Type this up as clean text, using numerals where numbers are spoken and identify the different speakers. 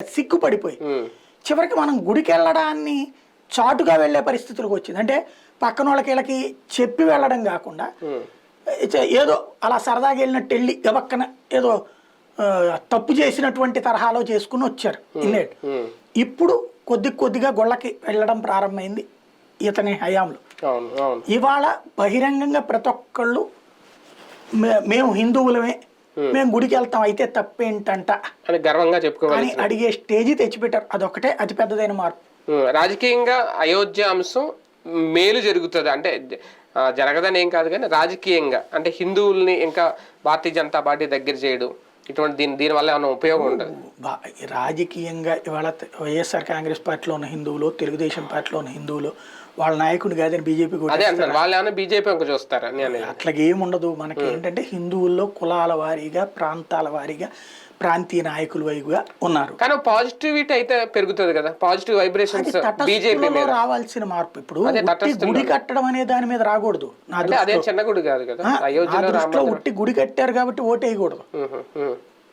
Speaker 1: సిగ్గుపడిపోయి చివరికి మనం గుడికి వెళ్ళడాన్ని చాటుగా వెళ్ళే పరిస్థితులకు వచ్చింది. అంటే పక్కన వాళ్ళకి వీళ్ళకి చెప్పి వెళ్ళడం కాకుండా ఏదో అలా సరదాగా వెళ్ళినట్టు వెళ్ళి గబక్కన ఏదో తప్పు చేసినటువంటి తరహాలో చేసుకుని వచ్చారు ఇన్నేట్. ఇప్పుడు కొద్దిగా గొళ్ళకి వెళ్ళడం ప్రారంభమైంది ఇతని హయాంలో. ఇవాళ బహిరంగంగా ప్రతి ఒక్కళ్ళు మేము హిందువులమే, మేము గుడికి వెళ్తాం, అయితే తప్పేంటంట
Speaker 2: అని గర్వంగా చెప్పుకోవాలి
Speaker 1: అని అడిగే స్టేజీ తెచ్చిపెట్టారు. అదొకటే అతి పెద్దదైన మార్పు.
Speaker 2: రాజకీయంగా అయోధ్య అంశం మేలు జరుగుతుంది అంటే జరగదని ఏం కాదు, కానీ రాజకీయంగా అంటే హిందువుల్ని ఇంకా భారతీయ జనతా పార్టీ దగ్గర చేయడం ఇటువంటి దీనివల్ల ఏమైనా ఉపయోగం ఉండదు.
Speaker 1: రాజకీయంగా ఇవాళ వైఎస్ఆర్ కాంగ్రెస్ పార్టీలో ఉన్న హిందువులు, తెలుగుదేశం పార్టీలో ఉన్న హిందువులు వాళ్ళ నాయకుడు కాదని బీజేపీ
Speaker 2: వాళ్ళు ఏమైనా బీజేపీ ఇంకా చూస్తారా?
Speaker 1: అట్లాగే ఏముండదు. మనకి ఏంటంటే హిందువుల్లో కులాల వారీగా, ప్రాంతాల వారీగా, ప్రాంతీయ నాయకుల వైపుగా ఉన్నారు.
Speaker 2: కానీ పాజిటివిటీ అయితే పెరుగుతుంది కదా, పాజిటివ్ వైబ్రేషన్స్ బీజేపీ మీద
Speaker 1: రావాల్సిన మార్పు. ఇప్పుడు గుడి కట్టడం అనే దాని మీద రాకూడదు.
Speaker 2: అదే చిన్న గుడి కాదు కదా,
Speaker 1: అయోధ్యలో ఉట్టి గుడి కట్టారు కాబట్టి ఓటేయకూడదు.